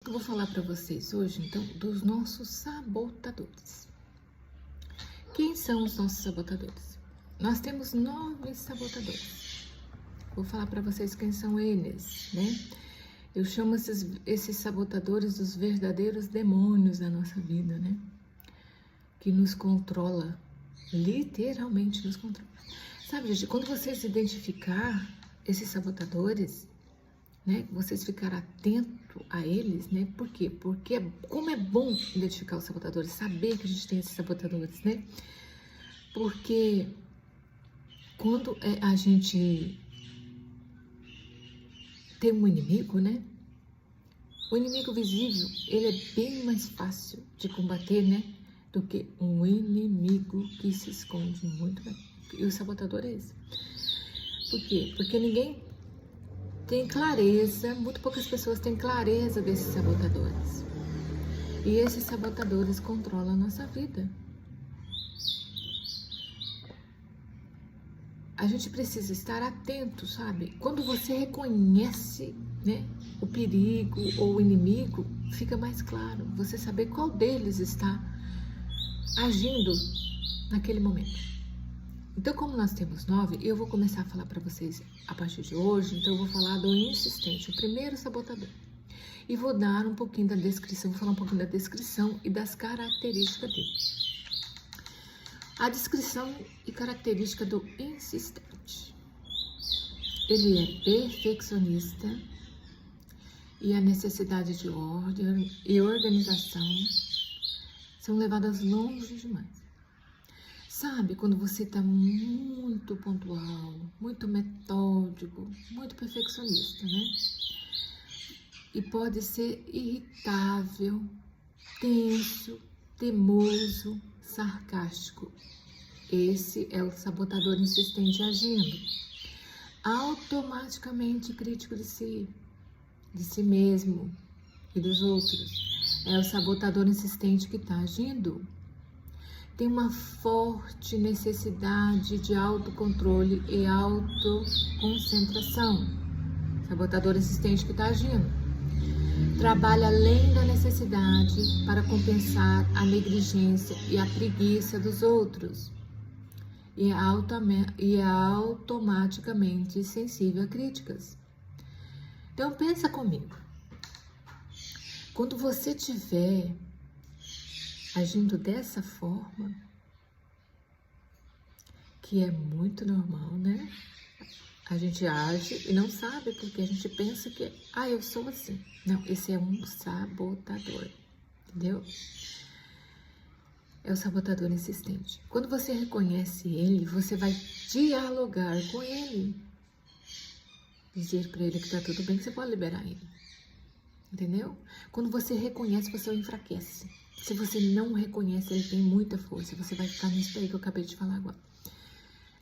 Eu vou falar para vocês hoje, então, dos nossos sabotadores. Quem são os nossos sabotadores? Nós temos 9 sabotadores. Vou falar para vocês quem são eles, né? Eu chamo esses sabotadores dos verdadeiros demônios da nossa vida, né? Que nos controla, literalmente nos controla. Sabe, gente, quando vocês identificar esses sabotadores, né, vocês ficarem atentos a eles, né? Por quê? Porque como é bom identificar os sabotadores, saber que a gente tem esses sabotadores, né? Porque quando a gente tem um inimigo, né? O inimigo visível, ele é bem mais fácil de combater, né? Do que um inimigo que se esconde muito bem. E o sabotador é esse. Por quê? Porque ninguém tem clareza, muito poucas pessoas têm clareza desses sabotadores. E esses sabotadores controlam a nossa vida. A gente precisa estar atento, sabe? Quando você reconhece, né, o perigo ou o inimigo, fica mais claro você saber qual deles está agindo naquele momento. Então, como nós temos 9, eu vou começar a falar para vocês a partir de hoje. Então, eu vou falar do insistente, o primeiro sabotador. E vou dar um pouquinho da descrição, vou falar um pouquinho da descrição e das características dele. A descrição e característica do insistente. Ele é perfeccionista e a necessidade de ordem e organização são levadas longe demais. Sabe, quando você está muito pontual, muito metódico, muito perfeccionista, né? E pode ser irritável, tenso, teimoso, sarcástico. Esse é o sabotador insistente agindo. Automaticamente crítico de si mesmo e dos outros. É o sabotador insistente que está agindo. Tem uma forte necessidade de autocontrole e autoconcentração. Sabotador insistente que está agindo. Trabalha além da necessidade para compensar a negligência e a preguiça dos outros. E é automaticamente sensível a críticas. Então pensa comigo. Quando você tiver agindo dessa forma, que é muito normal, né? A gente age e não sabe porque a gente pensa que, eu sou assim. Não, esse é um sabotador, entendeu? É o sabotador insistente. Quando você reconhece ele, você vai dialogar com ele. Dizer para ele que tá tudo bem, que você pode liberar ele. Entendeu? Quando você reconhece, você o enfraquece. Se você não reconhece, ele tem muita força. Você vai ficar nisso aí que eu acabei de falar agora.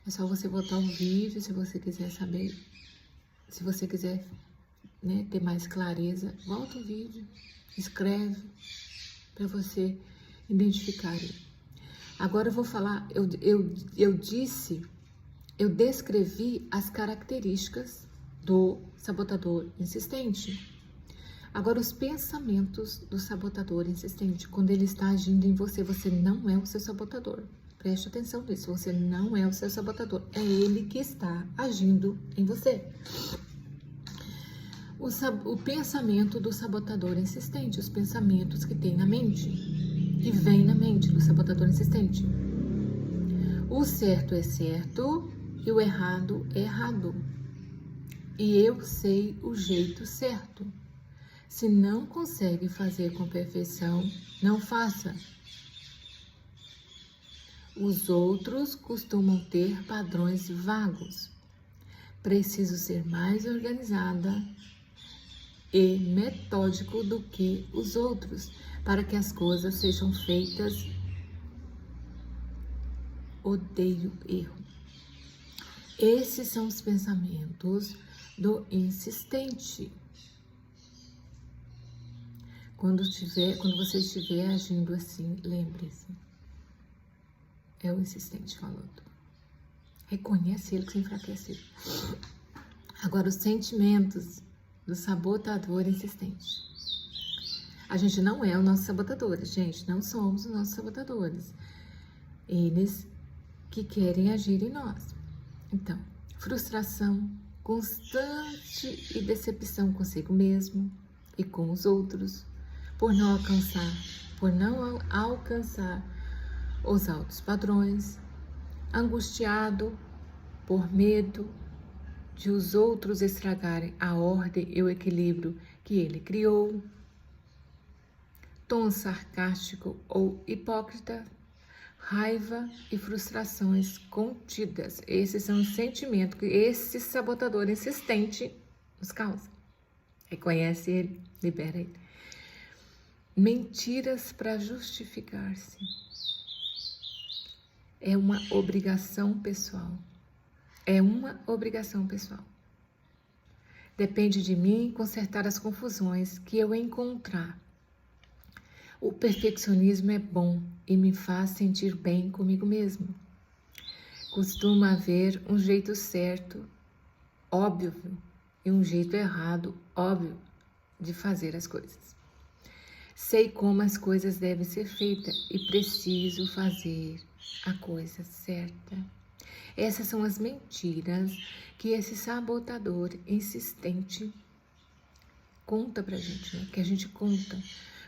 É só você botar um vídeo, se você quiser saber. Se você quiser, né, ter mais clareza, volta o vídeo, escreve, para você identificar ele. Agora eu vou falar, eu descrevi as características do sabotador insistente. Agora, os pensamentos do sabotador insistente, quando ele está agindo em você, você não é o seu sabotador. Preste atenção nisso, você não é o seu sabotador, é ele que está agindo em você. O pensamento do sabotador insistente, os pensamentos que tem na mente, que vem na mente do sabotador insistente. O certo é certo e o errado é errado. E eu sei o jeito certo. Se não consegue fazer com perfeição, não faça. Os outros costumam ter padrões vagos. Preciso ser mais organizada e metódico do que os outros, para que as coisas sejam feitas. Odeio erro. Esses são os pensamentos do insistente. Quando você estiver agindo assim, lembre-se, é o insistente falando. Reconhece ele que você enfraquece ele. Agora, os sentimentos do sabotador insistente. A gente não é os nossos sabotadores, gente, não somos os nossos sabotadores. Eles que querem agir em nós. Então, frustração constante e decepção consigo mesmo e com os outros, por não alcançar os altos padrões, angustiado por medo de os outros estragarem a ordem e o equilíbrio que ele criou, tom sarcástico ou hipócrita, raiva e frustrações contidas. Esses são os sentimentos que esse sabotador insistente nos causa. Reconhece ele, libera ele. Mentiras para justificar-se. É uma obrigação pessoal. É uma obrigação pessoal. Depende de mim consertar as confusões que eu encontrar. O perfeccionismo é bom e me faz sentir bem comigo mesmo. Costuma haver um jeito certo, óbvio, e um jeito errado, óbvio, de fazer as coisas. Sei como as coisas devem ser feitas e preciso fazer a coisa certa. Essas são as mentiras que esse sabotador insistente conta pra gente, né? Que a gente conta.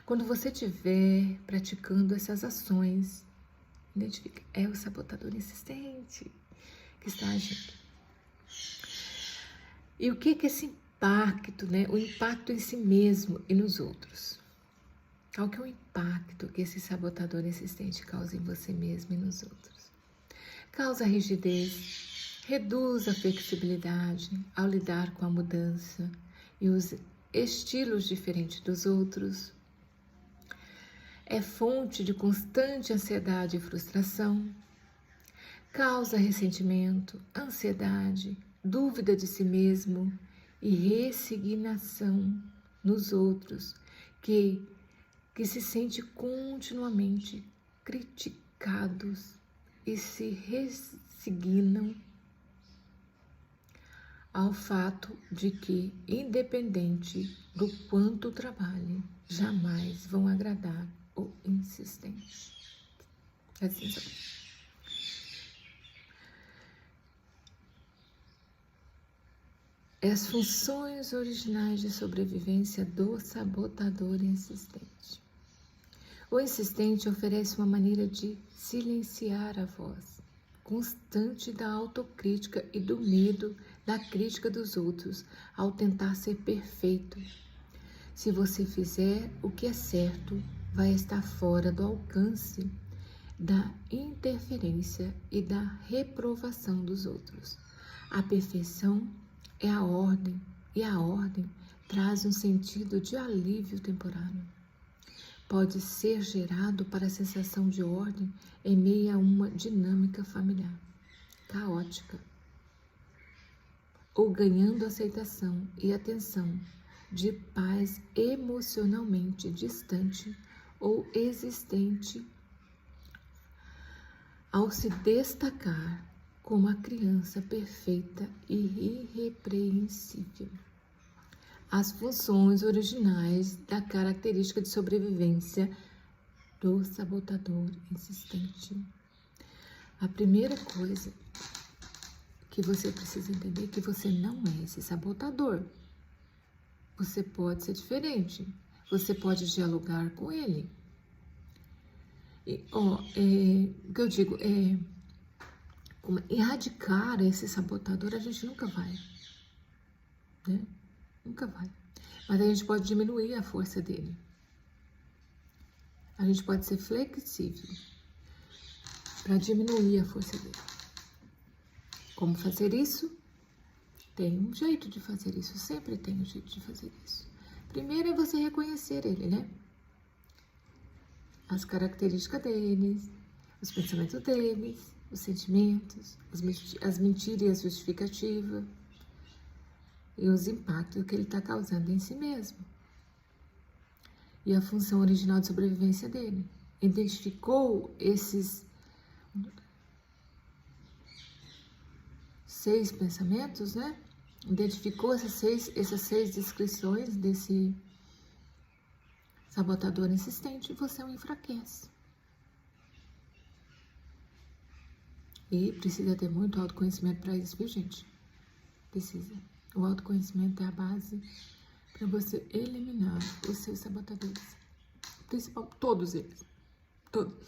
Quando você estiver praticando essas ações, identifique, é o sabotador insistente que está agindo. E o que é esse impacto, né? O impacto em si mesmo e nos outros. Qual que é o impacto que esse sabotador insistente causa em você mesmo e nos outros? Causa rigidez, reduz a flexibilidade ao lidar com a mudança e os estilos diferentes dos outros. É fonte de constante ansiedade e frustração. Causa ressentimento, ansiedade, dúvida de si mesmo e resignação nos outros, que se sente continuamente criticados e se resignam ao fato de que, independente do quanto trabalhem, jamais vão agradar o insistente. Assim, as funções originais de sobrevivência do sabotador insistente. O insistente oferece uma maneira de silenciar a voz constante da autocrítica e do medo da crítica dos outros ao tentar ser perfeito. Se você fizer o que é certo, vai estar fora do alcance da interferência e da reprovação dos outros. A perfeição é a ordem, e a ordem traz um sentido de alívio temporário. Pode ser gerado para a sensação de ordem em meio a uma dinâmica familiar caótica, ou ganhando aceitação e atenção de pais emocionalmente distante ou existente ao se destacar como a criança perfeita e irrepreensível. As funções originais da característica de sobrevivência do sabotador insistente. A primeira coisa que você precisa entender é que você não é esse sabotador. Você pode ser diferente. Você pode dialogar com ele. O que eu digo erradicar esse sabotador a gente nunca vai, né? Nunca vai. Mas a gente pode diminuir a força dele. A gente pode ser flexível para diminuir a força dele. Como fazer isso? Tem um jeito de fazer isso. Sempre tem um jeito de fazer isso. Primeiro é você reconhecer ele, né? As características deles, os pensamentos deles, os sentimentos, as mentiras e a justificativa e os impactos que ele está causando em si mesmo. E a função original de sobrevivência dele. Identificou esses 6 pensamentos, né? Identificou essas seis descrições sabotador insistente, você o enfraquece. E precisa ter muito autoconhecimento para isso, viu, gente? Precisa. O autoconhecimento é a base para você eliminar os seus sabotadores. Principalmente todos eles. Todos.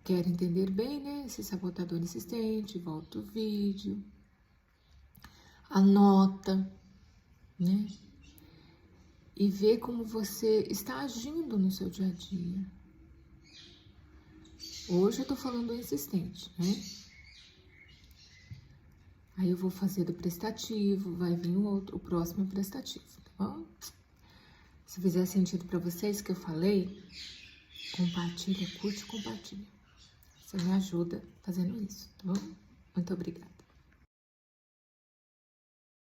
Quer entender bem, né? Esse sabotador insistente, volta o vídeo. Anota, né? E vê como você está agindo no seu dia a dia. Hoje eu tô falando do insistente, né? Aí eu vou fazer do prestativo, vai vir o próximo prestativo, tá bom? Se fizer sentido para vocês que eu falei, compartilha, curte e compartilha. Você me ajuda fazendo isso, tá bom? Muito obrigada.